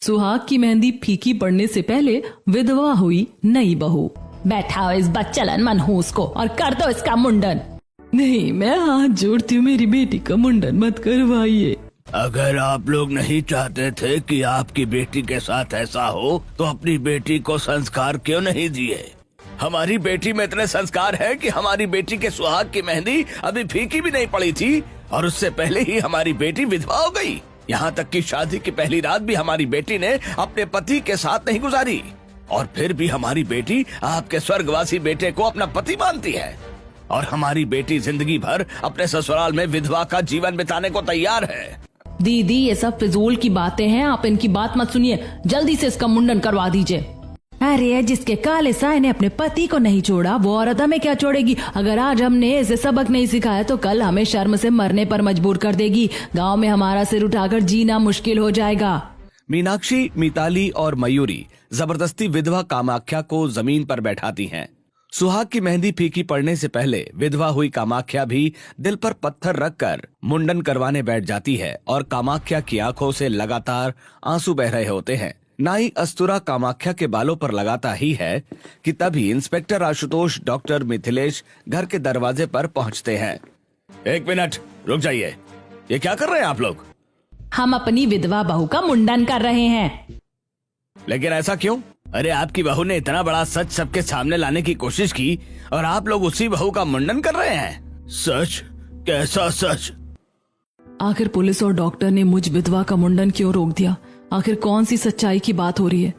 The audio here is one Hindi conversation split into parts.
सुहाग की मेहंदी फीकी पड़ने से पहले विधवा हुई नई बहू। बैठाओ इस बच्चलन मनहूस को और कर दो इसका मुंडन। नहीं, मैं हाथ जोड़ती हूँ, मेरी बेटी का मुंडन मत करवाइए। अगर आप लोग नहीं चाहते थे कि आपकी बेटी के साथ ऐसा हो तो अपनी बेटी को संस्कार क्यों नहीं दिए? हमारी बेटी में इतने संस्कार है कि हमारी बेटी के सुहाग की मेहंदी अभी फीकी भी नहीं पड़ी थी और उससे पहले ही हमारी बेटी विधवा हो गई। यहाँ तक कि शादी की पहली रात भी हमारी बेटी ने अपने पति के साथ नहीं गुजारी और फिर भी हमारी बेटी आपके स्वर्गवासी बेटे को अपना पति मानती है और हमारी बेटी जिंदगी भर अपने ससुराल में विधवा का जीवन बिताने को तैयार है। दीदी ये सब फिजूल की बातें हैं, आप इनकी बात मत सुनिए, जल्दी से इसका मुंडन करवा दीजिए। अरे जिसके काले साए ने अपने पति को नहीं छोड़ा वो औरत हमें क्या छोड़ेगी? अगर आज हमने इसे सबक नहीं सिखाया तो कल हमें शर्म से मरने पर मजबूर कर देगी। गांव में हमारा सिर उठाकर जीना मुश्किल हो जाएगा। मीनाक्षी, मिताली और मयूरी जबरदस्ती विधवा कामाख्या को जमीन पर बैठाती हैं। सुहाग की मेहंदी फीकी पड़ने से पहले विधवा हुई कामाख्या भी दिल पर पत्थर रखकर मुंडन करवाने बैठ जाती है और कामाख्या की आंखों से लगातार आंसू बह रहे होते हैं। नाई अस्तुरा कामाख्या के बालों पर लगाता ही है कि तभी इंस्पेक्टर आशुतोष डॉक्टर मिथिलेश घर के दरवाजे पर पहुंचते हैं। एक मिनट रुक जाइए, ये क्या कर रहे हैं आप लोग? हम अपनी विधवा बहू का मुंडन कर रहे हैं। लेकिन ऐसा क्यों? अरे आपकी बहू ने इतना बड़ा सच सबके सामने लाने की कोशिश की और आप लोग उसी बहू का मुंडन कर रहे हैं। सच? कैसा सच? आखिर पुलिस और डॉक्टर ने मुझ विधवा का मुंडन क्यों रोक दिया? आखिर कौन सी सच्चाई की बात हो रही है?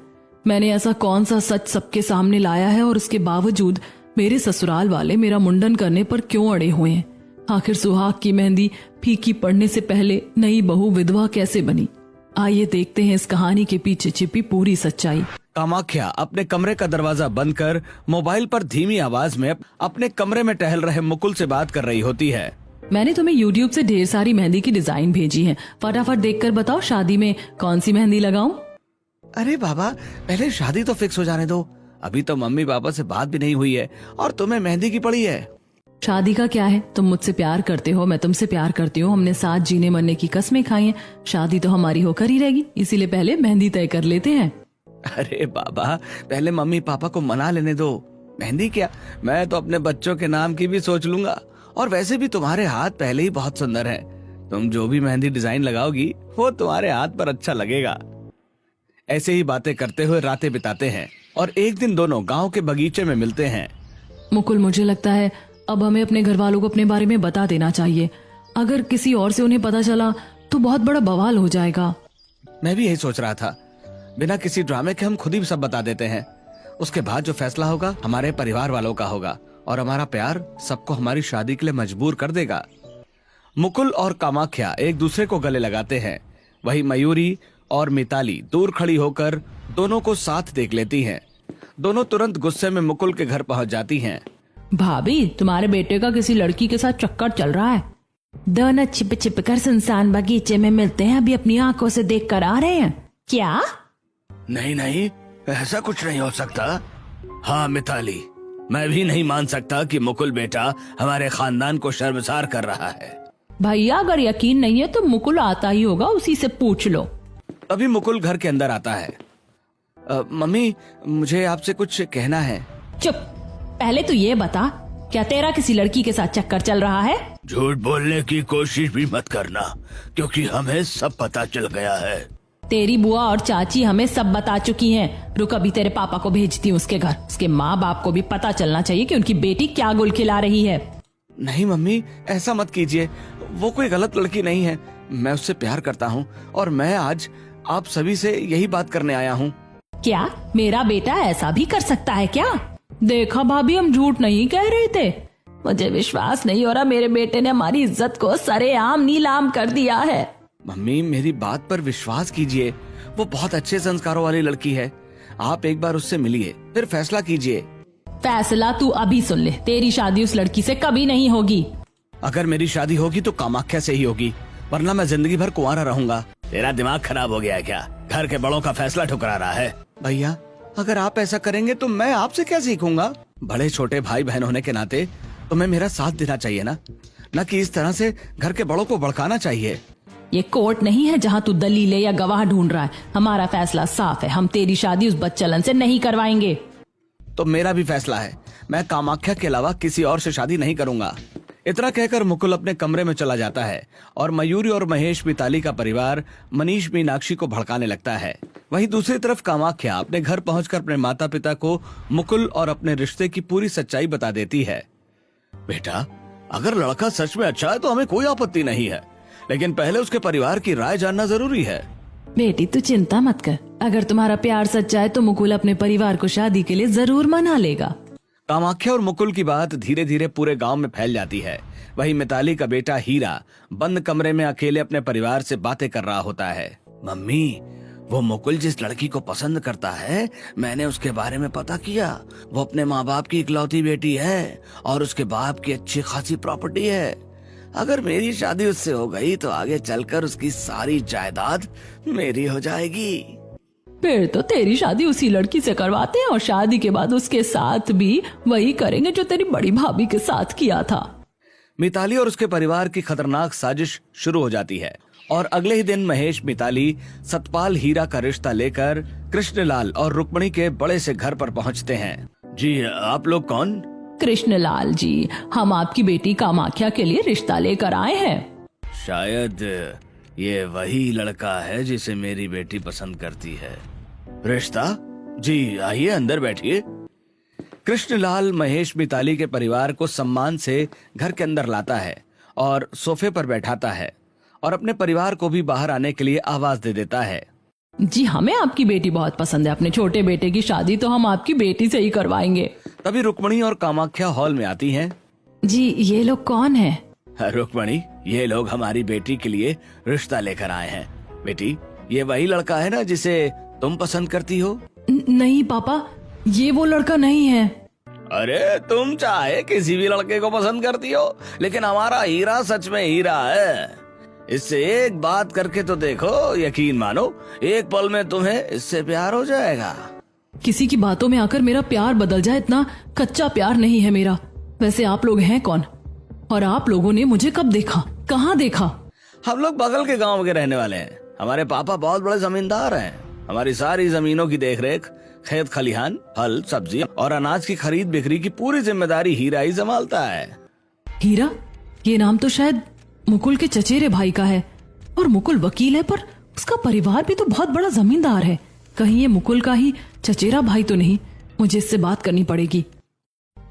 मैंने ऐसा कौन सा सच सबके सामने लाया है और उसके बावजूद मेरे ससुराल वाले मेरा मुंडन करने पर क्यों अड़े हुए हैं? आखिर सुहाग की मेहंदी फीकी पड़ने से पहले नई बहू विधवा कैसे बनी? आइए देखते हैं इस कहानी के पीछे छिपी पूरी सच्चाई। कामाख्या अपने कमरे का दरवाजा बंद कर मोबाइल पर धीमी आवाज में अपने कमरे में टहल रहे मुकुल से बात कर रही होती है। मैंने तुम्हें YouTube से ढेर सारी मेहंदी की डिजाइन भेजी है, फटाफट देखकर बताओ शादी में कौन सी मेहंदी लगाऊं? अरे बाबा, पहले शादी तो फिक्स हो जाने दो। अभी तो मम्मी पापा से बात भी नहीं हुई है और तुम्हें मेहंदी की पड़ी है। शादी का क्या है? तुम मुझसे प्यार करते हो, मैं तुमसे प्यार करती हूँ, हमने साथ जीने मरने की कस्में खाई हैं। शादी तो हमारी होकर ही रहेगी, इसीलिए पहले मेहंदी तय कर लेते हैं। अरे बाबा, पहले मम्मी पापा को मना लेने दो। मेहंदी क्या, मैं तो अपने बच्चों के नाम की भी सोच लूंगा। और वैसे भी तुम्हारे हाथ पहले ही बहुत सुंदर हैं। तुम जो भी मेहंदी डिजाइन लगाओगी वो तुम्हारे हाथ पर अच्छा लगेगा। ऐसे ही बातें करते हुए रातें बिताते हैं और एक दिन दोनों गांव के बगीचे में मिलते हैं। मुकुल, मुझे लगता है अब हमें अपने घर वालों को अपने बारे में बता देना चाहिए। अगर किसी और से उन्हें पता चला तो बहुत बड़ा बवाल हो जाएगा। मैं भी यही सोच रहा था, बिना किसी ड्रामे के हम खुद ही सब बता देते हैं। उसके बाद जो फैसला होगा हमारे परिवार वालों का होगा और हमारा प्यार सबको हमारी शादी के लिए मजबूर कर देगा। मुकुल और कामाख्या एक दूसरे को गले लगाते हैं। वही मयूरी और मिताली दूर खड़ी होकर दोनों को साथ देख लेती हैं। दोनों तुरंत गुस्से में मुकुल के घर पहुंच जाती हैं। भाभी, तुम्हारे बेटे का किसी लड़की के साथ चक्कर चल रहा है। दोनों छिप छिप कर सुनसान बगीचे में मिलते हैं, अभी अपनी आंखों से देख कर आ रहे हैं क्या? नहीं नहीं, ऐसा कुछ नहीं हो सकता। हाँ मिताली, मैं भी नहीं मान सकता कि मुकुल बेटा हमारे खानदान को शर्मसार कर रहा है। भैया, अगर यकीन नहीं है तो मुकुल आता ही होगा, उसी से पूछ लो। अभी मुकुल घर के अंदर आता है। मम्मी, मुझे आपसे कुछ कहना है। चुप, पहले तो ये बता, क्या तेरा किसी लड़की के साथ चक्कर चल रहा है? झूठ बोलने की कोशिश भी मत करना, क्योंकि हमें सब पता चल गया है। तेरी बुआ और चाची हमें सब बता चुकी हैं। रुक, अभी तेरे पापा को भेजती हूँ उसके घर। उसके माँ बाप को भी पता चलना चाहिए कि उनकी बेटी क्या गुल खिला रही है। नहीं मम्मी, ऐसा मत कीजिए। वो कोई गलत लड़की नहीं है, मैं उससे प्यार करता हूँ और मैं आज आप सभी से यही बात करने आया हूँ। क्या मेरा बेटा ऐसा भी कर सकता है क्या? देखा भाभी, हम झूठ नहीं कह रहे थे। मुझे विश्वास नहीं हो रहा, मेरे बेटे ने हमारी इज्जत को सरेआम नीलाम कर दिया है। मम्मी, मेरी बात पर विश्वास कीजिए, वो बहुत अच्छे संस्कारों वाली लड़की है। आप एक बार उससे मिलिए, फिर फैसला कीजिए। फैसला तू अभी सुन ले, तेरी शादी उस लड़की से कभी नहीं होगी। अगर मेरी शादी होगी तो कामाख्या से ही होगी, वरना मैं जिंदगी भर कुंवारा रहूंगा। तेरा दिमाग खराब हो गया है क्या? घर के बड़ों का फैसला ठुकरा रहा है। भैया, अगर आप ऐसा करेंगे तो मैं आपसे क्या सीखूंगा? बड़े छोटे भाई बहन होने के नाते तुम्हें मेरा साथ देना चाहिए ना कि इस तरह से घर के बड़ों को भड़काना चाहिए। ये कोर्ट नहीं है जहाँ तू दलीलें या गवाह ढूंढ रहा है। हमारा फैसला साफ है, हम तेरी शादी उस बच्चलन से नहीं करवाएंगे। तो मेरा भी फैसला है, मैं कामाख्या के अलावा किसी और से शादी नहीं करूंगा। इतना कहकर मुकुल अपने कमरे में चला जाता है और मयूरी और महेश मिताली का परिवार मनीष मीनाक्षी को भड़काने लगता है। वहीं दूसरी तरफ कामाख्या अपने घर पहुंचकर अपने माता पिता को मुकुल और अपने रिश्ते की पूरी सच्चाई बता देती है। बेटा, अगर लड़का सच में अच्छा है तो हमें कोई आपत्ति नहीं है, लेकिन पहले उसके परिवार की राय जानना जरूरी है। बेटी तू चिंता मत कर, अगर तुम्हारा प्यार सच्चा है तो मुकुल अपने परिवार को शादी के लिए जरूर मना लेगा। कामाख्या और मुकुल की बात धीरे धीरे पूरे गांव में फैल जाती है। वहीं मिताली का बेटा हीरा बंद कमरे में अकेले अपने परिवार से बातें कर रहा होता है। मम्मी, वो मुकुल जिस लड़की को पसंद करता है, मैंने उसके बारे में पता किया। वो अपने माँ बाप की इकलौती बेटी है और उसके बाप की अच्छी खासी प्रॉपर्टी है। अगर मेरी शादी उससे हो गई तो आगे चलकर उसकी सारी जायदाद मेरी हो जाएगी। फिर तो तेरी शादी उसी लड़की से करवाते हैं और शादी के बाद उसके साथ भी वही करेंगे जो तेरी बड़ी भाभी के साथ किया था। मिताली और उसके परिवार की खतरनाक साजिश शुरू हो जाती है और अगले ही दिन महेश, मिताली, सतपाल हीरा का रिश्ता लेकर कृष्णलाल और रुक्मणी के बड़े से घर पर पहुंचते हैं। जी, आप लोग कौन? कृष्णलाल जी, हम आपकी बेटी कामाख्या के लिए रिश्ता लेकर आए हैं। शायद ये वही लड़का है जिसे मेरी बेटी पसंद करती है। रिश्ता? जी आइए, अंदर बैठिए। कृष्णलाल महेश मिताली के परिवार को सम्मान से घर के अंदर लाता है और सोफे पर बैठाता है और अपने परिवार को भी बाहर आने के लिए आवाज दे देता है। जी, हमें आपकी बेटी बहुत पसंद है। अपने छोटे बेटे की शादी तो हम आपकी बेटी से ही करवाएंगे। तभी रुक्मणी और कामाख्या हॉल में आती हैं। जी, ये लोग कौन है? रुक्मणी, ये लोग हमारी बेटी के लिए रिश्ता लेकर आए हैं। बेटी, ये वही लड़का है ना जिसे तुम पसंद करती हो? नहीं पापा, ये वो लड़का नहीं है। अरे, तुम चाहे किसी भी लड़के को पसंद करती हो, लेकिन हमारा हीरा सच में हीरा है। इससे एक बात करके तो देखो, यकीन मानो एक पल में तुम्हें इससे प्यार हो जाएगा। किसी की बातों में आकर मेरा प्यार बदल जाए, इतना कच्चा प्यार नहीं है मेरा। वैसे आप लोग हैं कौन और आप लोगों ने मुझे कब देखा, कहाँ देखा? हम लोग बगल के गांव के रहने वाले हैं। हमारे पापा बहुत बड़े जमींदार हैं। हमारी सारी जमीनों की देखरेख, खेत खलिहान, फल सब्जी और अनाज की खरीद बिक्री की पूरी जिम्मेदारी हीरा ही संभालता है। हीरा? ये नाम तो शायद मुकुल के चचेरे भाई का है और मुकुल वकील है, पर उसका परिवार भी तो बहुत बड़ा जमींदार है। कहीं ये मुकुल का ही चचेरा भाई तो नहीं? मुझे इससे बात करनी पड़ेगी।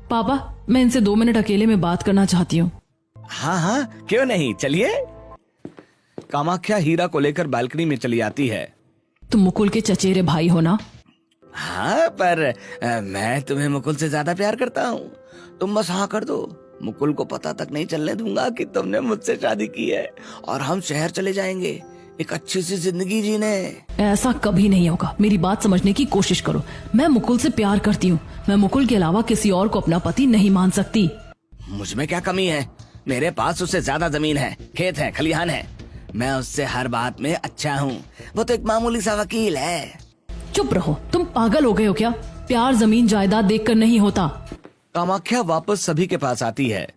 पापा, मैं इनसे 2 मिनट अकेले में बात करना चाहती हूँ। हाँ हाँ, क्यों नहीं, चलिए। कामाख्या हीरा को लेकर बालकनी में चली आती है। तुम मुकुल के चचेरे भाई हो ना? हाँ, पर मैं तुम्हें मुकुल से ज्यादा प्यार करता हूँ। तुम बस हाँ कर दो, मुकुल को पता तक नहीं चलने दूंगा कि तुमने मुझसे शादी की है और हम शहर चले जाएंगे एक अच्छी सी जिंदगी जीने। ऐसा कभी नहीं होगा, मेरी बात समझने की कोशिश करो। मैं मुकुल से प्यार करती हूँ। मैं मुकुल के अलावा किसी और को अपना पति नहीं मान सकती। मुझ में क्या कमी है? मेरे पास उससे ज्यादा जमीन है, खेत है, खलिहान है। मैं उससे हर बात में अच्छा हूँ। वो तो एक मामूली सा वकील है। चुप रहो, तुम पागल हो गए हो क्या? प्यार जमीन जायदाद देखकर नहीं होता। कामाख्या वापस सभी के पास आती है।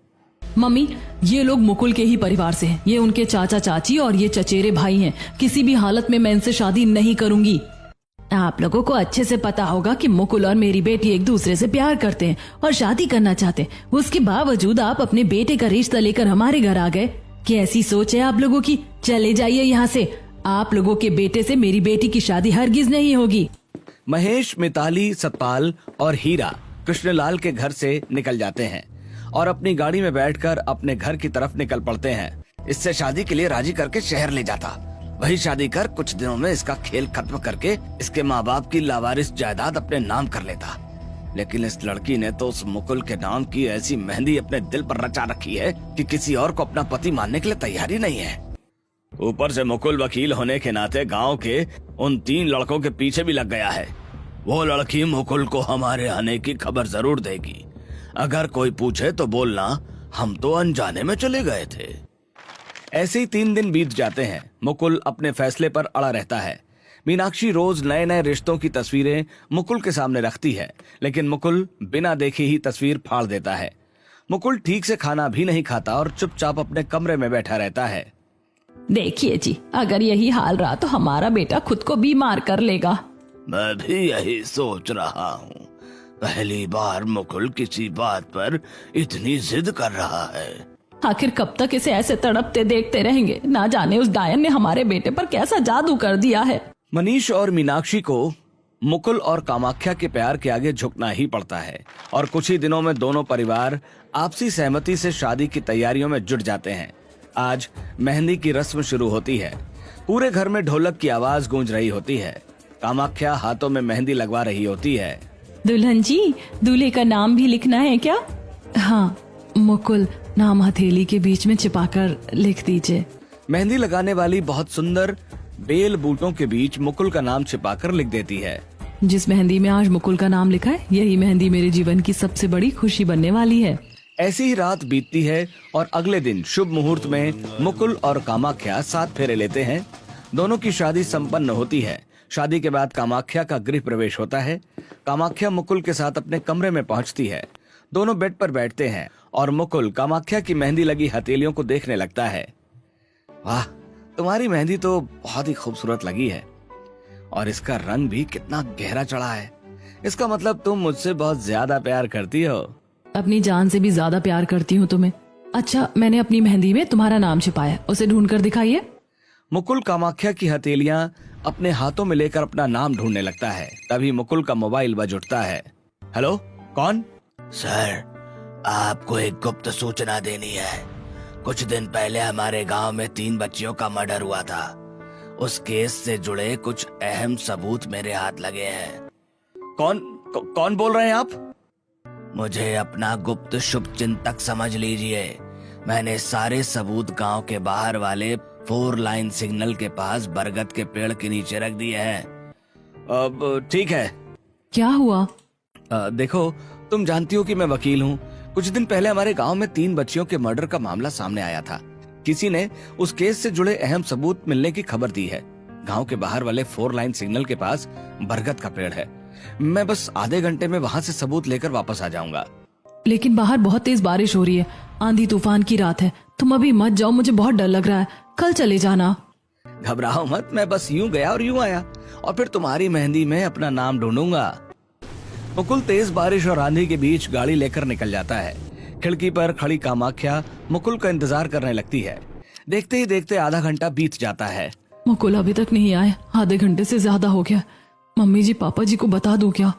मम्मी, ये लोग मुकुल के ही परिवार से हैं। ये उनके चाचा चाची और ये चचेरे भाई हैं। किसी भी हालत में मैं इनसे शादी नहीं करूंगी। आप लोगों को अच्छे से पता होगा कि मुकुल और मेरी बेटी एक दूसरे से प्यार करते हैं और शादी करना चाहते हैं। उसके बावजूद आप अपने बेटे का रिश्ता लेकर हमारे घर आ गए। कैसी सोच है आप लोगों की? चले जाइए यहाँ से। आप लोगों के बेटे से मेरी बेटी की शादी हरगिज नहीं होगी। महेश, मिताली, सतपाल और हीरा कृष्णलाल के घर से निकल जाते हैं और अपनी गाड़ी में बैठकर अपने घर की तरफ निकल पड़ते हैं। इससे शादी के लिए राजी करके शहर ले जाता। वही शादी कर कुछ दिनों में इसका खेल खत्म करके इसके माँ बाप की लावारिस जायदाद अपने नाम कर लेता। लेकिन इस लड़की ने तो उस मुकुल के नाम की ऐसी मेहंदी अपने दिल पर रचा रखी है कि किसी और को अपना पति मानने के लिए तैयार ही नहीं है। ऊपर से मुकुल वकील होने के नाते गांव के उन 3 लड़कों के पीछे भी लग गया है। वो लड़की मुकुल को हमारे आने की खबर जरूर देगी। अगर कोई पूछे तो बोलना हम तो अनजाने में चले गए थे। ऐसे ही 3 दिन बीत जाते हैं। मुकुल अपने फैसले पर अड़ा रहता है। मीनाक्षी रोज नए नए रिश्तों की तस्वीरें मुकुल के सामने रखती है, लेकिन मुकुल बिना देखे ही तस्वीर फाड़ देता है। मुकुल ठीक से खाना भी नहीं खाता और चुपचाप अपने कमरे में बैठा रहता है। देखिए जी, अगर यही हाल रहा तो हमारा बेटा खुद को बीमार कर लेगा। मैं भी यही सोच रहा हूँ। पहली बार मुकुल किसी बात पर इतनी जिद कर रहा है। आखिर कब तक इसे ऐसे तड़पते देखते रहेंगे? ना जाने उस डायन ने हमारे बेटे पर कैसा जादू कर दिया है। मनीष और मीनाक्षी को मुकुल और कामाख्या के प्यार के आगे झुकना ही पड़ता है और कुछ ही दिनों में दोनों परिवार आपसी सहमति से शादी की तैयारियों में जुट जाते हैं। आज मेहंदी की रस्म शुरू होती है। पूरे घर में ढोलक की आवाज गूंज रही होती है। कामाख्या हाथों में मेहंदी लगवा रही होती है। दुल्हन जी, दूल्हे का नाम भी लिखना है क्या? हाँ, मुकुल नाम हथेली के बीच में छिपाकर लिख दीजिए। मेहंदी लगाने वाली बहुत सुंदर बेल बूटों के बीच मुकुल का नाम छिपाकर लिख देती है। जिस मेहंदी में आज मुकुल का नाम लिखा है, यही मेहंदी मेरे जीवन की सबसे बड़ी खुशी बनने वाली है। ऐसी ही रात बीतती है और अगले दिन शुभ मुहूर्त में मुकुल और कामाख्या 7 फेरे लेते हैं। दोनों की शादी संपन्न होती है। शादी के बाद कामाख्या का गृह प्रवेश होता है। कामाख्या मुकुल के साथ अपने कमरे में पहुंचती है। दोनों बेड पर बैठते हैं और मुकुल कामाख्या की मेहंदी लगी हथेलियों को देखने लगता है। वाह, तुम्हारी मेहंदी तो बहुत ही खूबसूरत लगी है और इसका रंग भी कितना गहरा चढ़ा है। इसका मतलब तुम मुझसे बहुत ज्यादा प्यार करती हो। अपनी जान से भी ज्यादा प्यार करती हूँ तुम्हें। अच्छा, मैंने अपनी मेहंदी में तुम्हारा नाम छिपाया, उसे ढूंढ कर दिखाइए। मुकुल कामाख्या की हथेलियां अपने हाथों में लेकर अपना नाम ढूंढने लगता है। तभी मुकुल का मोबाइल बज उठता है। हेलो, कौन? सर, आपको एक गुप्त सूचना देनी है। कुछ दिन पहले हमारे गांव में 3 बच्चियों का मर्डर हुआ था। उस केस से जुड़े कुछ अहम सबूत मेरे हाथ लगे हैं। कौन बोल रहे हैं आप? मुझे अपना गुप्त शुभ चिंतक समझ लीजिए। मैंने सारे सबूत गांव के बाहर वाले 4 लाइन सिग्नल के पास बरगद के पेड़ के नीचे रख दिए हैं। अब ठीक है। क्या हुआ? देखो, तुम जानती हो कि मैं वकील हूँ। कुछ दिन पहले हमारे गांव में 3 बच्चियों के मर्डर का मामला सामने आया था। किसी ने उस केस से जुड़े अहम सबूत मिलने की खबर दी है। गांव के बाहर वाले 4 लाइन सिग्नल के पास बरगद का पेड़ है। मैं बस आधे घंटे में वहां से सबूत लेकर वापस आ जाऊंगा। लेकिन बाहर बहुत तेज बारिश हो रही है, आंधी तूफान की रात है। तुम अभी मत जाओ, मुझे बहुत डर लग रहा है। कल चले जाना। घबराओ मत, मैं बस यूं गया और यूं आया और फिर तुम्हारी मेहंदी में अपना नाम ढूंढूंगा। मुकुल तेज बारिश और आंधी के बीच गाड़ी लेकर निकल जाता है। खिड़की पर खड़ी कामाख्या मुकुल का इंतजार करने लगती है। देखते ही देखते आधा घंटा बीत जाता है। मुकुल अभी तक नहीं आए, आधे घंटे से ज्यादा हो गया। मम्मी जी पापा जी को बता दूं क्या?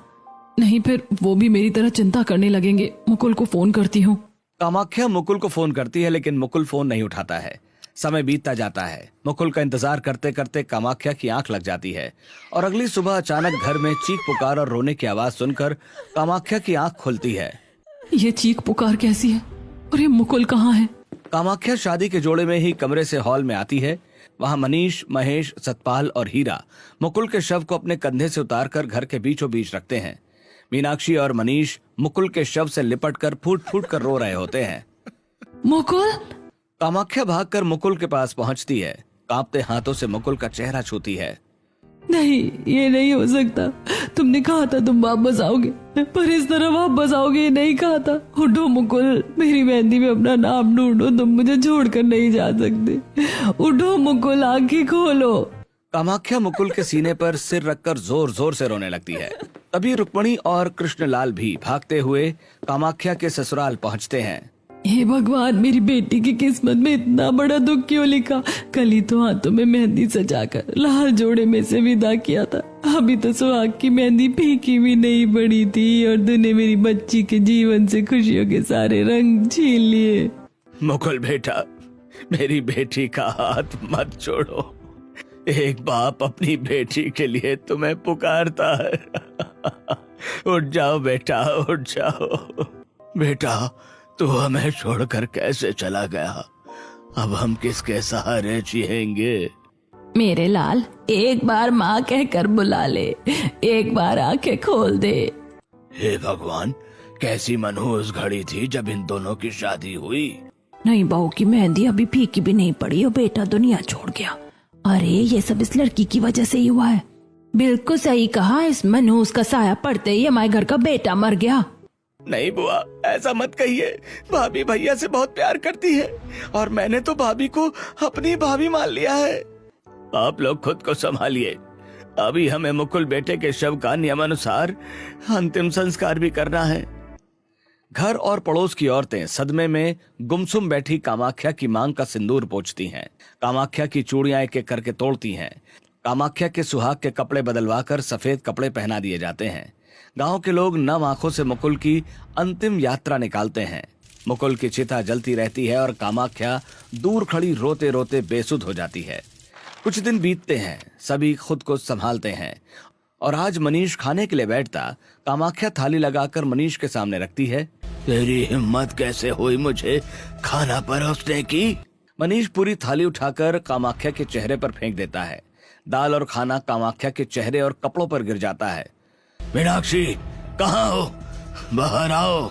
नहीं, फिर वो भी मेरी तरह चिंता करने लगेंगे। मुकुल को फोन करती हूँ। कामाख्या मुकुल को फोन करती है, लेकिन मुकुल फोन नहीं उठाता है। समय बीतता जाता है। मुकुल का इंतजार करते करते कामाख्या की आंख लग जाती है और अगली सुबह अचानक घर में चीख पुकार और रोने की आवाज सुनकर कामाख्या की आंख खुलती है। ये चीख पुकार कैसी है और ये मुकुल कहाँ है? कामाख्या शादी के जोड़े में ही कमरे से हॉल में आती है। वहां मनीष, महेश, सतपाल और हीरा मुकुल के शव को अपने कंधे से उतारकर घर के बीचों बीच रखते हैं। मीनाक्षी और मनीष मुकुल के शव से लिपटकर फूट फूट कर रो रहे होते हैं। मुकुल! कामाख्या भागकर मुकुल के पास पहुंचती है। कांपते हाथों से मुकुल का चेहरा छूती है। नहीं, ये नहीं हो सकता। तुमने कहा था तुम वापस आओगे, पर इस तरह वापस आओगे ये नहीं कहा था। उठो मुकुल, मेरी मेहंदी में अपना नाम ढूंढो। तुम मुझे छोड़कर नहीं जा सकते। उठो मुकुल, आंखें खोलो। कामाख्या मुकुल के सीने पर सिर रखकर जोर जोर से रोने लगती है। तभी रुक्मणी और कृष्णलाल भी भागते हुए कामाख्या के ससुराल पहुंचते हैं। हे भगवान, मेरी बेटी की किस्मत में इतना बड़ा दुख क्यों लिखा? कल ही तो हाथों में मेहंदी सजाकर लाल जोड़े में से विदा किया था। अभी तो सुहाग की मेहंदी फीकी भी नहीं पड़ी थी और तूने मेरी बच्ची के जीवन से खुशियों के सारे रंग छीन लिए। मुकुल बेटा, मेरी बेटी का हाथ मत छोड़ो। एक बाप अपनी बेटी के लिए तुम्हें पुकारता है। उठ जाओ बेटा, उठ जाओ। बेटा, तू हमें छोड़कर कैसे चला गया? अब हम किसके सहारे जिएंगे? मेरे लाल, एक बार माँ कहकर बुला ले, एक बार आंखें खोल दे। हे भगवान, कैसी मनहूस घड़ी थी जब इन दोनों की शादी हुई। नहीं, बहू की मेहंदी अभी फीकी भी नहीं पड़ी और बेटा दुनिया छोड़ गया। अरे ये सब इस लड़की की वजह से ही हुआ है। बिल्कुल सही कहा, इस मनहूस का साया पड़ते ही हमारे घर का बेटा मर गया। नहीं बुआ, ऐसा मत कहिए। भाभी भैया से बहुत प्यार करती है और मैंने तो भाभी को अपनी भाभी मान लिया है। आप लोग खुद को संभालिए। अभी हमें मुकुल बेटे के शव का नियमानुसार अंतिम संस्कार भी करना है। घर और पड़ोस की औरतें सदमे में गुमसुम बैठी कामाख्या की मांग का सिंदूर पोंछती हैं। कामाख्या की चूड़ियां एक एक करके तोड़ती हैं। कामाख्या के सुहाग के कपड़े बदलवाकर सफेद कपड़े पहना दिए जाते हैं। गांव के लोग नम आंखों से मुकुल की अंतिम यात्रा निकालते हैं। मुकुल की चिता जलती रहती है और कामाख्या दूर खड़ी रोते रोते बेसुध हो जाती है। कुछ दिन बीतते हैं, सभी खुद को संभालते हैं और आज मनीष खाने के लिए बैठता। कामाख्या थाली लगाकर मनीष के सामने रखती है। तेरी हिम्मत कैसे हुई मुझे खाना परोसने की? मनीष पूरी थाली उठाकर कामाख्या के चेहरे पर फेंक देता है। दाल और खाना कामाख्या के चेहरे और कपड़ों पर गिर जाता है। मीनाक्षी, कहाँ हो? बाहर आओ।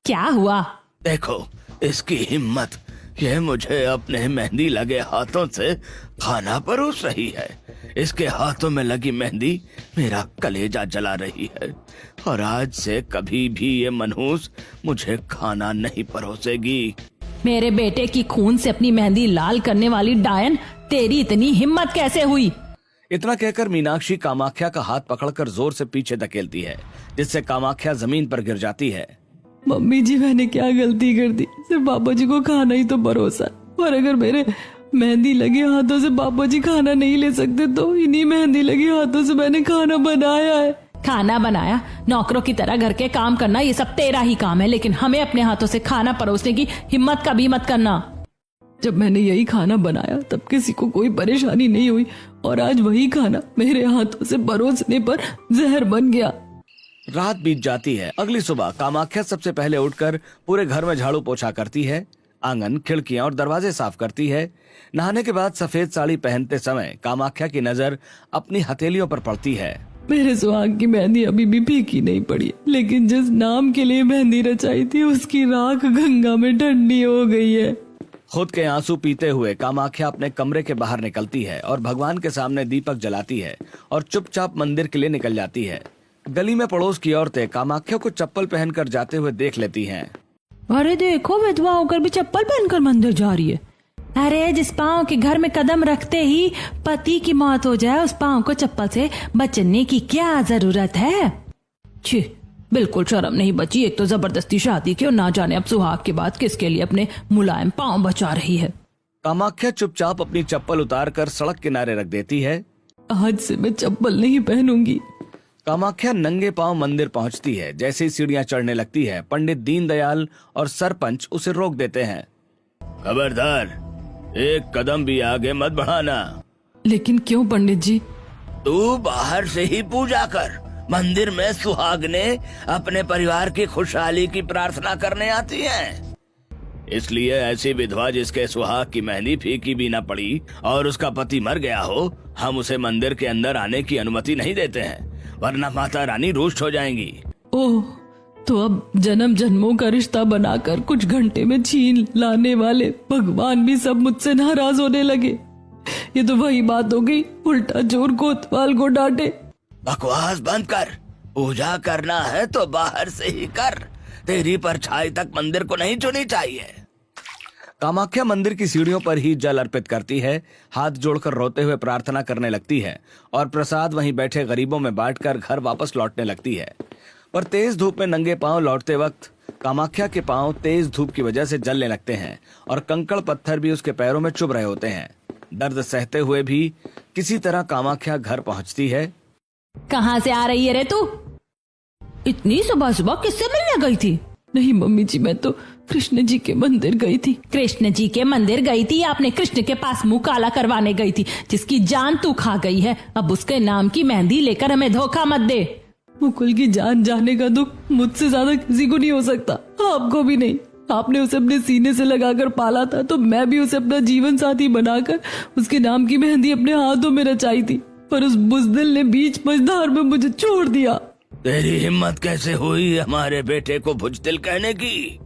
क्या हुआ? देखो इसकी हिम्मत, यह मुझे अपने मेहंदी लगे हाथों से खाना परोस रही है। इसके हाथों में लगी मेहंदी मेरा कलेजा जला रही है और आज से कभी भी ये मनहूस मुझे खाना नहीं परोसेगी। मेरे बेटे की खून से अपनी मेहंदी लाल करने वाली डायन, तेरी इतनी हिम्मत कैसे हुई? इतना कहकर मीनाक्षी कामाख्या का हाथ पकड़कर जोर से पीछे धकेलती है, जिससे कामाख्या जमीन पर गिर जाती है। मम्मी जी, मैंने क्या गलती कर दी? सिर्फ पापा जी को खाना ही तो परोसा, और अगर मेरे मेहंदी लगे हाथों से पापा जी खाना नहीं ले सकते तो इन्हीं मेहंदी लगे हाथों से मैंने खाना बनाया है। खाना बनाया? नौकरों की तरह घर के काम करना ये सब तेरा ही काम है, लेकिन हमें अपने हाथों से खाना परोसने की हिम्मत कभी मत करना। जब मैंने यही खाना बनाया तब किसी को कोई परेशानी नहीं हुई, और आज वही खाना मेरे हाथों से परोसने पर जहर बन गया। रात बीत जाती है। अगली सुबह कामाख्या सबसे पहले उठकर पूरे घर में झाड़ू पोछा करती है, आंगन, खिड़कियां और दरवाजे साफ करती है। नहाने के बाद सफेद साड़ी पहनते समय कामाख्या की नजर अपनी हथेलियों पर पड़ती है। मेरे सुहाग की मेहंदी अभी भी फीकी नहीं पड़ी, लेकिन जिस नाम के लिए मेहंदी रचाई थी उसकी राख गंगा में ठंडी हो गई है। खुद के आंसू पीते हुए कामाख्या अपने कमरे के बाहर निकलती है और भगवान के सामने दीपक जलाती है और चुपचाप मंदिर के लिए निकल जाती है। गली में पड़ोस की औरतें कामाख्या को चप्पल पहनकर जाते हुए देख लेती हैं। अरे देखो, विधवा होकर भी चप्पल पहनकर मंदिर जा रही है। अरे जिस पाँव के घर में कदम रखते ही पति की मौत हो जाए, उस पाँव को चप्पल से बचने की क्या जरूरत है? छी, बिल्कुल शर्म नहीं बची। एक तो जबरदस्ती शादी की और ना जाने अब सुहाग के बाद किसके लिए अपने मुलायम पाँव बचा रही है। कामाख्या चुपचाप अपनी चप्पल उतारकर सड़क किनारे रख देती है। आज से मैं चप्पल नहीं पहनूंगी। कामाख्या नंगे पांव मंदिर पहुंचती है। जैसे ही सीढ़ियां चढ़ने लगती है, पंडित दीनदयाल और सरपंच उसे रोक देते हैं। खबरदार, एक कदम भी आगे मत बढ़ाना। लेकिन क्यों पंडित जी? तू बाहर से ही पूजा कर। मंदिर में सुहागने अपने परिवार की खुशहाली की प्रार्थना करने आती हैं। इसलिए ऐसी विधवा जिसके सुहाग की मेहंदी फीकी भी न पड़ी और उसका पति मर गया हो, हम उसे मंदिर के अंदर आने की अनुमति नहीं देते हैं, वरना माता रानी रुष्ट हो जाएंगी। ओह, तो अब जन्म जन्मों का रिश्ता बनाकर कुछ घंटे में छीन लाने वाले भगवान भी सब मुझसे नाराज होने लगे। ये तो वही बात हो गई, उल्टा चोर कोतवाल को डांटे। बकवास बंद कर। पूजा करना है तो बाहर से ही कर। तेरी परछाई तक मंदिर को नहीं छूनी चाहिए। कामाख्या मंदिर की सीढ़ियों पर ही जल अर्पित करती है, हाथ जोड़कर रोते हुए प्रार्थना करने लगती है और प्रसाद वहीं बैठे गरीबों में बांटकर घर वापस लौटने लगती है। पर तेज धूप में नंगे पांव लौटते वक्त कामाख्या के पांव तेज धूप की वजह से जलने लगते हैं और कंकड़ पत्थर भी उसके पैरों में चुभ रहे होते हैं। दर्द सहते हुए भी किसी तरह कामाख्या घर पहुंचती है। कहाँ से आ रही है रे तू? इतनी सुबह सुबह किससे मिलने गई थी? नहीं मम्मी जी, मैं तो कृष्ण जी के मंदिर गई थी। कृष्ण जी के मंदिर गई थी या अपने कृष्ण के पास मुंह काला करवाने गई थी, जिसकी जान तू खा गई है? अब उसके नाम की मेहंदी लेकर हमें धोखा मत दे। मुकुल की जान जाने का दुख मुझसे ज्यादा किसी को नहीं हो सकता, आपको भी नहीं। आपने उसे अपने सीने से लगाकर पाला था, तो मैं भी उसे अपना जीवन साथी बनाकर उसके नाम की मेहंदी अपने हाथों में रचाई थी, पर उस बुजदिल ने बीच मझधार में मुझे छोड़ दिया। तेरी हिम्मत कैसे हुई हमारे बेटे को बुजदिल कहने की?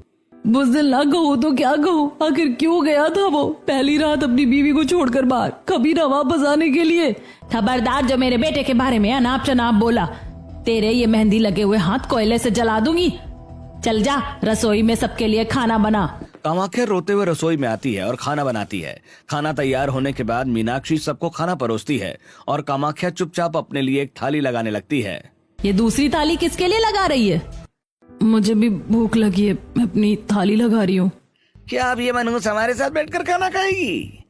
बुजदिल ना कहो तो क्या कहो, आखिर क्यों गया था वो पहली रात अपनी बीवी को छोड़कर बाहर, कभी ना वापस आने के लिए? खबरदार, जो मेरे बेटे के बारे में अनाप शनाप बोला, तेरे ये मेहंदी लगे हुए हाथ कोयले से जला दूंगी। चल जा रसोई में सबके लिए खाना बना। कामाख्या रोते हुए रसोई में आती है और खाना बनाती है। खाना तैयार होने के बाद मीनाक्षी सबको खाना परोसती है और कामाख्या चुपचाप अपने लिए एक थाली लगाने लगती है। ये दूसरी थाली किसके लिए लगा रही है? मुझे भी भूख लगी है, मैं अपनी थाली लगा रही हूँ। क्या अब ये मनहूस हमारे साथ बैठकर खाना खाएगी?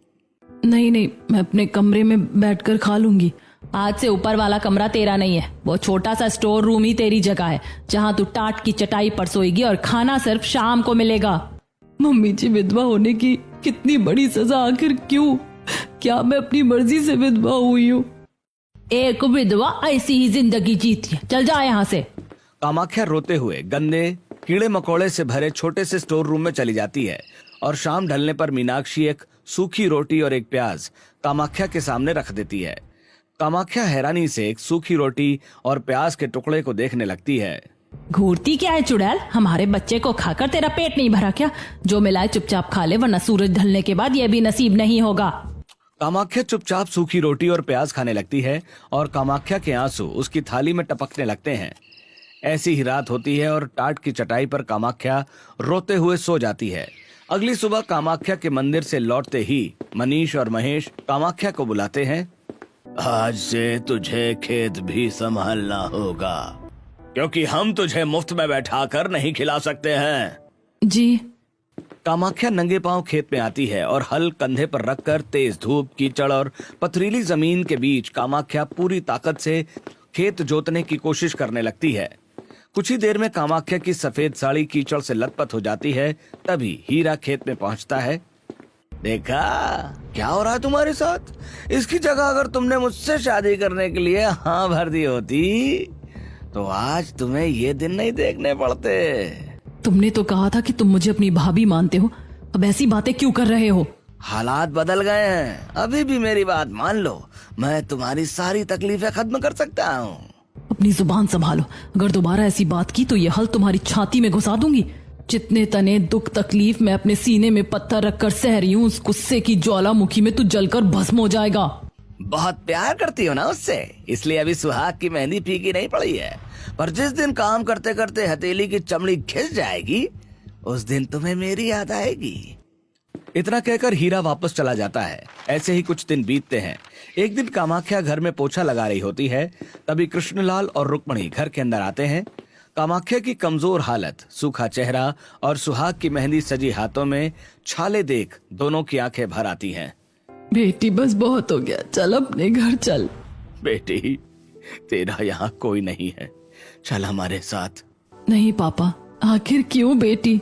नहीं नहीं, मैं अपने कमरे में बैठकर खा लूंगी। आज से ऊपर वाला कमरा तेरा नहीं है, वो छोटा सा स्टोर रूम ही तेरी जगह है, जहाँ तू टाट की चटाई पर सोएगी और खाना सिर्फ शाम को मिलेगा। मम्मी जी, विधवा होने की कितनी बड़ी सजा, आखिर क्यों? क्या मैं अपनी मर्जी से विधवा हुई हूँ? एक विधवा ऐसी ही जिंदगी जीती है, चल जा यहाँ से। कामाख्या रोते हुए गंदे कीड़े मकोड़े से भरे छोटे से स्टोर रूम में चली जाती है और शाम ढलने पर मीनाक्षी एक सूखी रोटी और एक प्याज कामाख्या के सामने रख देती है। कामाख्या हैरानी से एक सूखी रोटी और प्याज के टुकड़े को देखने लगती है। घूरती क्या है चुड़ैल, हमारे बच्चे को खाकर तेरा पेट नहीं भरा क्या? जो मिलाए चुपचाप खा ले, वरना सूरज ढलने के बाद ये भी नसीब नहीं होगा। कामाख्या चुपचाप सूखी रोटी और प्याज खाने लगती है और कामाख्या के आंसू उसकी थाली में टपकने लगते हैं। ऐसी ही रात होती है और टाट की चटाई पर कामाख्या रोते हुए सो जाती है। अगली सुबह कामाख्या के मंदिर से लौटते ही मनीष और महेश कामाख्या को बुलाते हैं। आज से तुझे खेत भी संभालना होगा, क्योंकि हम तुझे मुफ्त में बैठाकर नहीं खिला सकते हैं। जी। कामाख्या नंगे पांव खेत में आती है और हल कंधे पर रखकर तेज धूप, कीचड़ और पथरीली जमीन के बीच कामाख्या पूरी ताकत से खेत जोतने की कोशिश करने लगती है। कुछ ही देर में कामाख्या की सफेद साड़ी कीचड़ से लथपथ हो जाती है। तभी हीरा खेत में पहुंचता है। देखा क्या हो रहा है तुम्हारे साथ? इसकी जगह अगर तुमने मुझसे शादी करने के लिए हाँ भर दी होती तो आज तुम्हें ये दिन नहीं देखने पड़ते। तुमने तो कहा था कि तुम मुझे अपनी भाभी मानते हो, अब ऐसी बातें क्यों कर रहे हो? हालात बदल गए हैं, अभी भी मेरी बात मान लो, मैं तुम्हारी सारी तकलीफें खत्म कर सकता हूँ। अपनी जुबान संभालो, अगर दोबारा ऐसी बात की तो ये हल तुम्हारी छाती में घुसा दूंगी। जितने तने दुख तकलीफ मैं अपने सीने में पत्थर रखकर सह रही हूँ, उस गुस्से की ज्वालामुखी में तू जलकर भस्म हो जाएगा। बहुत प्यार करती हो ना उससे, इसलिए अभी सुहाग की मेहंदी फीकी नहीं पड़ी है, पर जिस दिन काम करते करते हथेली की चमड़ी घिस जाएगी उस दिन तुम्हें मेरी याद आएगी। इतना कहकर हीरा वापस चला जाता है। ऐसे ही कुछ दिन बीतते हैं। एक दिन कामाख्या घर में पोछा लगा रही होती है, तभी कृष्णलाल और रुक्मणी घर के अंदर आते हैं। कामाख्या की कमजोर हालत, सूखा चेहरा और सुहाग की मेहंदी सजी हाथों में छाले देख दोनों की आंखें भर आती हैं। बेटी बस बहुत हो गया, चल अपने घर चल। बेटी तेरा यहाँ कोई नहीं है, चल हमारे साथ। नहीं पापा, आखिर क्यों बेटी?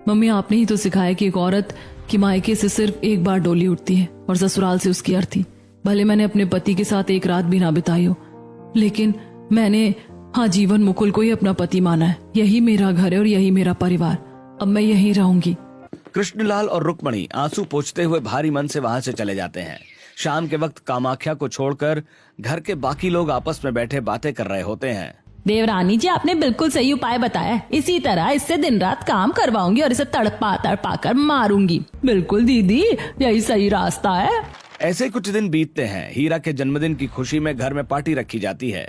मम्मी आपने ही तो सिखाया कि एक औरत की मायके से सिर्फ एक बार डोली उठती है और ससुराल से उसकी अर्थी। भले मैंने अपने पति के साथ एक रात भी ना बिताई हो, लेकिन मैंने हाँ जीवन मुकुल को ही अपना पति माना है। यही मेरा घर है और यही मेरा परिवार, अब मैं यहीं रहूंगी। कृष्णलाल और रुक्मणी आंसू पोंछते हुए भारी मन से वहां से चले जाते हैं। शाम के वक्त कामाख्या को छोड़कर घर के बाकी लोग आपस में बैठे बातें कर रहे होते हैं। देवरानी जी, आपने बिल्कुल सही उपाय बताया। इसी तरह इससे दिन रात काम करवाऊंगी और इसे तड़पा तड़पा कर मारूंगी। बिल्कुल दीदी, यही सही रास्ता है। ऐसे कुछ दिन बीतते हैं। हीरा के जन्मदिन की खुशी में घर में पार्टी रखी जाती है।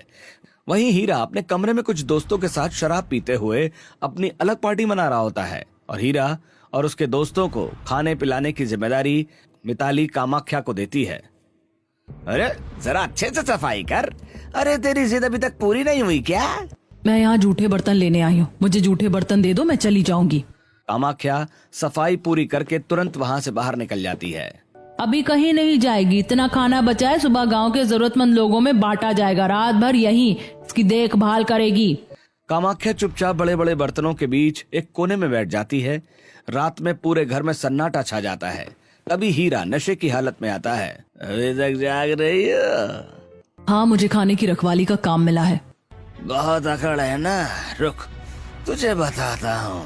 वहीं हीरा अपने कमरे में कुछ दोस्तों के साथ शराब पीते हुए अपनी अलग पार्टी मना रहा होता है और हीरा और उसके दोस्तों को खाने पिलाने की जिम्मेदारी मिताली कामाख्या को देती है। अरे जरा अच्छे से सफाई कर, अरे तेरी जिद अभी तक पूरी नहीं हुई क्या? मैं यहाँ जूठे बर्तन लेने आई हूँ, मुझे जूठे बर्तन दे दो, मैं चली जाऊंगी। कामाख्या सफाई पूरी करके तुरंत वहाँ से बाहर निकल जाती है। अभी कहीं नहीं जाएगी, इतना खाना बचा है, सुबह गांव के जरूरतमंद लोगों में बांटा जाएगा। रात भर यहीं इसकी देखभाल करेगी। कामाख्या चुपचाप बड़े बड़े बर्तनों के बीच एक कोने में बैठ जाती है। रात में पूरे घर में सन्नाटा छा जाता है। तभी हीरा नशे की हालत में आता है। अभी तक जाग रही हो? हाँ, मुझे खाने की रखवाली का काम मिला है। बहुत अकड़ है ना, रुक तुझे बताता हूँ।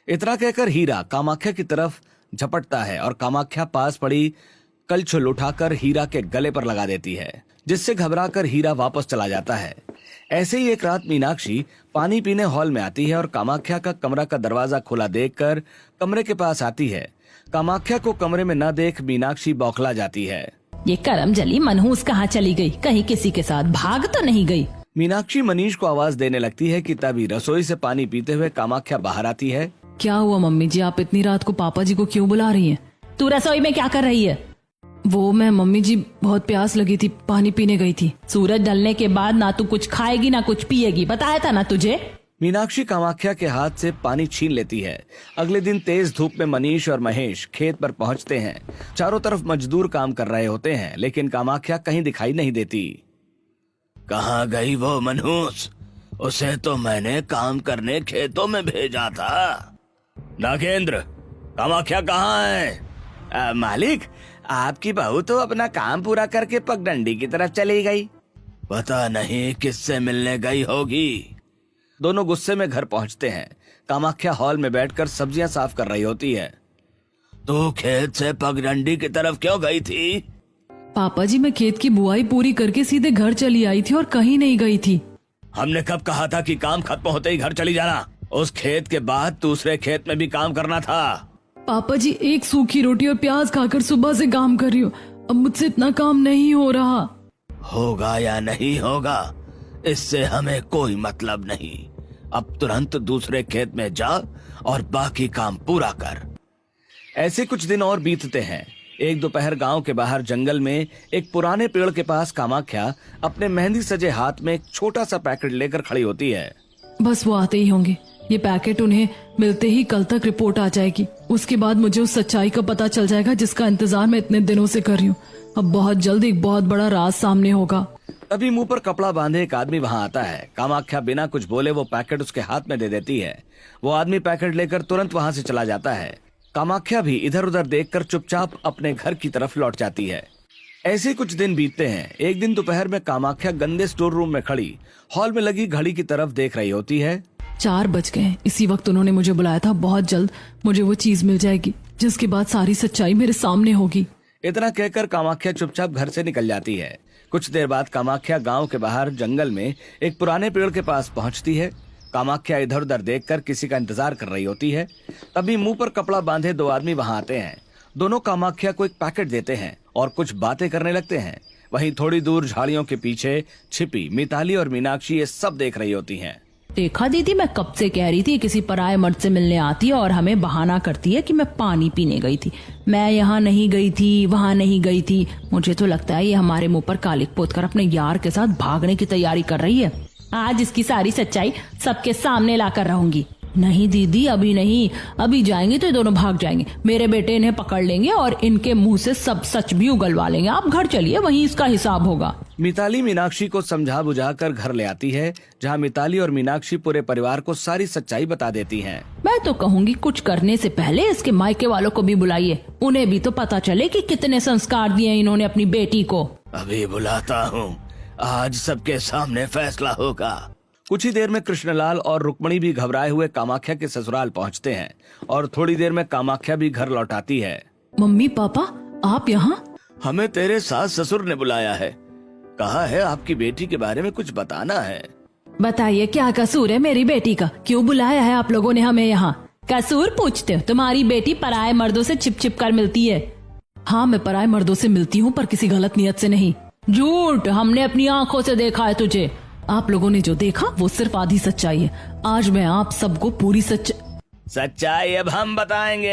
इतना कहकर हीरा कामाख्या की तरफ झपटता है और कामाख्या पास पड़ी कलछुल उठाकर हीरा के गले पर लगा देती है, जिससे घबराकर हीरा वापस चला जाता है। ऐसे ही एक रात मीनाक्षी पानी पीने हॉल में आती है और कामाख्या का कमरा का दरवाजा खुला देखकर कमरे के पास आती है। कामाख्या को कमरे में न देख मीनाक्षी बौखला जाती है। ये करम जली मनहूस कहाँ चली गई? कहीं किसी के साथ भाग तो नहीं गई? मीनाक्षी मनीष को आवाज देने लगती है कि तभी रसोई से पानी पीते हुए कामाख्या बाहर आती है। क्या हुआ मम्मी जी, आप इतनी रात को पापा जी को क्यों बुला रही हैं? तू रसोई में क्या कर रही है? वो मैं मम्मी जी बहुत प्यास लगी थी, पानी पीने गई थी। सूरज ढलने के बाद ना तू कुछ खाएगी ना कुछ पिएगी, बताया था ना तुझे। मीनाक्षी कामाख्या के हाथ से पानी छीन लेती है। अगले दिन तेज धूप में मनीष और महेश खेत पर पहुंचते हैं। चारों तरफ मजदूर काम कर रहे होते हैं, लेकिन कामाख्या कहीं दिखाई नहीं देती। कहाँ गई वो मनहूस? उसे तो मैंने काम करने खेतों में भेजा था। नागेंद्र, कामाख्या कहाँ है? मालिक, आपकी बहू तो अपना काम पूरा करके पगडंडी की तरफ चली गई। पता नहीं किससे मिलने गई होगी। दोनों गुस्से में घर पहुंचते हैं। कामाख्या हॉल में बैठकर सब्जियां साफ कर रही होती है। तो खेत से पगडंडी की तरफ क्यों गई थी? पापा जी, मैं खेत की बुआई पूरी करके सीधे घर चली आई थी और कहीं नहीं गई थी। हमने कब कहा था कि काम खत्म होते ही घर चली जाना? उस खेत के बाद दूसरे खेत में भी काम करना था। पापा जी, एक सूखी रोटी और प्याज खाकर सुबह से काम कर रही हूँ। अब मुझसे इतना काम नहीं हो रहा। होगा या नहीं होगा, इससे हमें कोई मतलब नहीं। अब तुरंत दूसरे खेत में जा और बाकी काम पूरा कर। ऐसे कुछ दिन और बीतते हैं। एक दोपहर गांव के बाहर जंगल में एक पुराने पेड़ के पास कामाख्या अपने मेहंदी सजे हाथ में एक छोटा सा पैकेट लेकर खड़ी होती है। बस वो आते ही होंगे। ये पैकेट उन्हें मिलते ही कल तक रिपोर्ट आ जाएगी। उसके बाद मुझे उस सच्चाई का पता चल जाएगा जिसका इंतजार मैं इतने दिनों से कर रही हूँ। अब बहुत जल्द एक बहुत बड़ा राज सामने होगा। तभी मुंह पर कपड़ा बांधे एक आदमी वहां आता है। कामाख्या बिना कुछ बोले वो पैकेट उसके हाथ में दे देती है। वो आदमी पैकेट लेकर तुरंत वहां से चला जाता है। कामाख्या भी इधर उधर देखकर चुपचाप अपने घर की तरफ लौट जाती है। ऐसे कुछ दिन बीतते हैं। एक दिन दोपहर में कामाख्या गंदे स्टोर रूम में खड़ी हॉल में लगी घड़ी की तरफ देख रही होती है। 4 बज गए। इसी वक्त उन्होंने मुझे बुलाया था। बहुत जल्द मुझे वो चीज मिल जाएगी जिसके बाद सारी सच्चाई मेरे सामने होगी। इतना कहकर कामाख्या चुपचाप घर से निकल जाती है। कुछ देर बाद कामाख्या गांव के बाहर जंगल में एक पुराने पेड़ के पास पहुंचती है। कामाख्या इधर उधर देखकर किसी का इंतजार कर रही होती है। तभी मुंह पर कपड़ा बांधे 2 आदमी वहां आते हैं। दोनों कामाख्या को एक पैकेट देते हैं और कुछ बातें करने लगते हैं। वहीं थोड़ी दूर झाड़ियों के पीछे छिपी मिताली और मीनाक्षी ये सब देख रही होती हैं। देखा दीदी, मैं कब से कह रही थी किसी पराये मर्द से मिलने आती है और हमें बहाना करती है कि मैं पानी पीने गई थी। मैं यहाँ नहीं गई थी, वहाँ नहीं गई थी। मुझे तो लगता है ये हमारे मुंह पर कालिक पोतकर अपने यार के साथ भागने की तैयारी कर रही है। आज इसकी सारी सच्चाई सबके सामने लाकर रहूंगी। नहीं दीदी, अभी नहीं। अभी जाएंगे तो ये दोनों भाग जाएंगे। मेरे बेटे इन्हें पकड़ लेंगे और इनके मुंह से सब सच भी उगलवा लेंगे। आप घर चलिए, वहीं इसका हिसाब होगा। मिताली मीनाक्षी को समझा बुझाकर घर ले आती है, जहां मिताली और मीनाक्षी पूरे परिवार को सारी सच्चाई बता देती हैं। मैं तो कहूँगी कुछ करने से पहले इसके मायके वालों को भी बुलाइए। उन्हें भी तो पता चले कि कितने संस्कार दिए इन्होंने अपनी बेटी को। अभी बुलाता हूँ, आज सबके सामने फैसला होगा। कुछ ही देर में कृष्णलाल और रुक्मणी भी घबराए हुए कामाख्या के ससुराल पहुंचते हैं और थोड़ी देर में कामाख्या भी घर लौट आती है। मम्मी पापा, आप यहाँ? हमें तेरे सास ससुर ने बुलाया है। कहा है आपकी बेटी के बारे में कुछ बताना है। बताइए, क्या कसूर है मेरी बेटी का? क्यों बुलाया है आप लोगों ने हमें यहाँ? कसूर पूछते हो? तुम्हारी बेटी पराये मर्दों से छिप छिप कर मिलती है। हाँ, मैं पराये मर्दों से मिलती हूँ, पर किसी गलत नियत से नहीं। झूठ, हमने अपनी आंखों से देखा है तुझे। आप लोगों ने जो देखा वो सिर्फ आधी सच्चाई है। आज मैं आप सबको पूरी सच्चाई अब हम बताएंगे।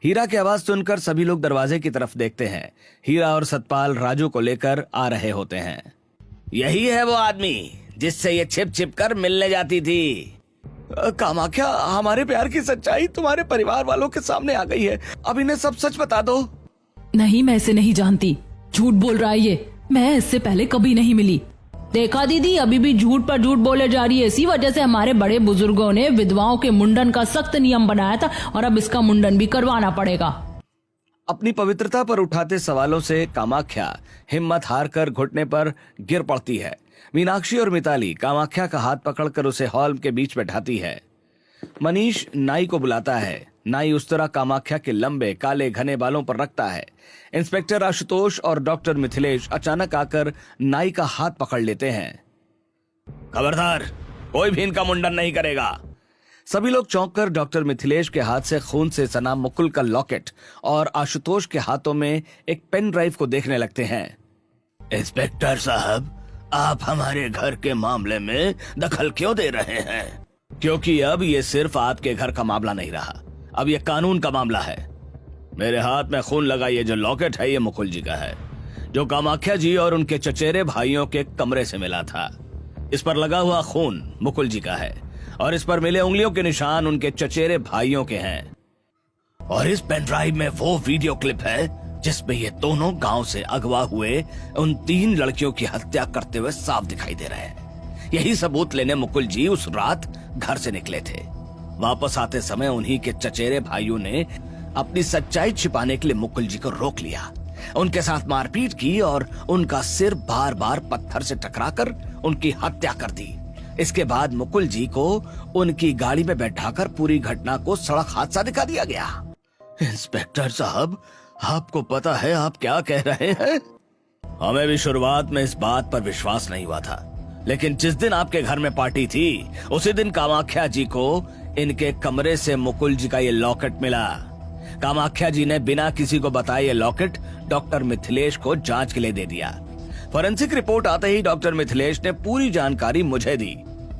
हीरा की आवाज सुनकर सभी लोग दरवाजे की तरफ देखते हैं। हीरा और सतपाल राजू को लेकर आ रहे होते हैं। यही है वो आदमी जिससे ये छिप छिप कर मिलने जाती थी। कामाख्या, हमारे प्यार की सच्चाई तुम्हारे परिवार वालों के सामने आ गई है। अब इन्हें सब सच बता दो। नहीं, मैं इसे नहीं जानती। झूठ बोल रहा है ये। मैं इससे पहले कभी नहीं मिली। देखा दीदी, अभी भी झूठ पर झूठ बोले जा रही है। इसी वजह से हमारे बड़े बुजुर्गों ने विधवाओं के मुंडन का सख्त नियम बनाया था और अब इसका मुंडन भी करवाना पड़ेगा। अपनी पवित्रता पर उठाते सवालों से कामाख्या हिम्मत हारकर घुटने पर गिर पड़ती है। मीनाक्षी और मिताली कामाख्या का हाथ पकड़कर उसे हॉल के बीच बैठाती है। मनीष नाई को बुलाता है। नाई उस तरह कामाख्या के लंबे काले घने बालों पर रखता है। इंस्पेक्टर आशुतोष और डॉक्टर मिथिलेश अचानक आकर नाई का हाथ पकड़ लेते हैं। खबरदार, कोई भी इनका मुंडन नहीं करेगा। सभी लोग चौंक कर डॉक्टर मिथिलेश के हाथ से खून से सना मुकुल का लॉकेट और आशुतोष के हाथों में एक पेन ड्राइव को देखने लगते हैं। इंस्पेक्टर साहब, आप हमारे घर के मामले में दखल क्यों दे रहे हैं? क्योंकि अब ये सिर्फ आपके घर का मामला नहीं रहा, अब ये कानून का मामला है। मेरे हाथ में खून लगा ये जो लॉकेट है ये मुकुल जी का है, जो कामाख्या जी और उनके चचेरे भाइयों के कमरे से मिला था। इस पर लगा हुआ खून मुकुल जी का है और इस पर मिले उंगलियों के निशान उनके चचेरे भाइयों के हैं। और इस पेन ड्राइव में वो वीडियो क्लिप है जिसमें ये दोनों गांव से अगवा हुए उन 3 लड़कियों की हत्या करते हुए साफ दिखाई दे रहे हैं। यही सबूत लेने मुकुल जी उस रात घर से निकले थे। वापस आते समय उन्हीं के चचेरे भाइयों ने अपनी सच्चाई छिपाने के लिए मुकुल जी को रोक लिया, उनके साथ मारपीट की और उनका सिर बार बार पत्थर से टकराकर उनकी हत्या कर दी। इसके बाद मुकुल जी को उनकी गाड़ी में बैठाकर पूरी घटना को सड़क हादसा दिखा दिया गया। इंस्पेक्टर साहब, आपको पता है आप क्या कह रहे हैं? हमें भी शुरुआत में इस बात पर विश्वास नहीं हुआ था, लेकिन जिस दिन आपके घर में पार्टी थी उसी दिन कामाख्या जी को इनके कमरे से मुकुल जी का ये लॉकेट मिला। कामाख्या जी ने बिना किसी को बताए ये लॉकेट डॉक्टर मिथिलेश को जांच के लिए दे दिया। फॉरेंसिक रिपोर्ट आते ही डॉक्टर मिथिलेश ने पूरी जानकारी मुझे दी।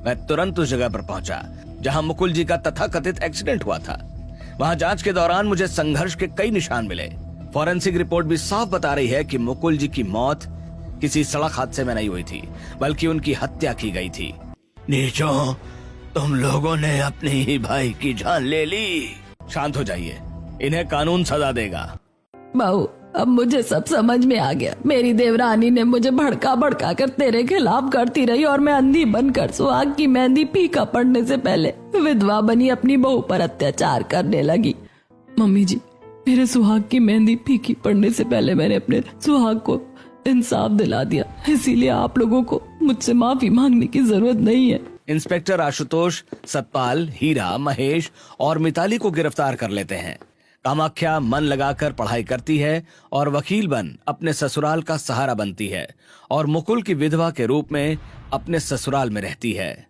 मैं तुरंत उस जगह पर पहुंचा जहां मुकुल जी का तथाकथित एक्सीडेंट हुआ था। वहां जांच के दौरान मुझे संघर्ष के कई निशान मिले। फॉरेंसिक रिपोर्ट भी साफ बता रही है कि मुकुल जी की मौत किसी सड़क हादसे में नहीं हुई थी, बल्कि उनकी हत्या की गई थी। नीचों, तुम लोगों ने अपने ही भाई की जान ले ली। शांत हो जाइए, इन्हें कानून सजा देगा। बहू, अब मुझे सब समझ में आ गया। मेरी देवरानी ने मुझे भड़का भड़का कर तेरे खिलाफ करती रही और मैं अंधी बनकर सुहाग की मेहंदी फीका पड़ने से पहले विधवा बनी अपनी बहू पर अत्याचार करने लगी। मम्मी जी, मेरे सुहाग की मेहंदी फीकी पड़ने से पहले मैंने अपने सुहाग को इंसाफ दिला दिया, इसीलिए आप लोगों को मुझसे माफी मांगने की जरूरत नहीं है। इंस्पेक्टर आशुतोष सतपाल, हीरा, महेश और मिताली को गिरफ्तार कर लेते हैं। कामाख्या मन लगाकर पढ़ाई करती है और वकील बन अपने ससुराल का सहारा बनती है और मुकुल की विधवा के रूप में अपने ससुराल में रहती है।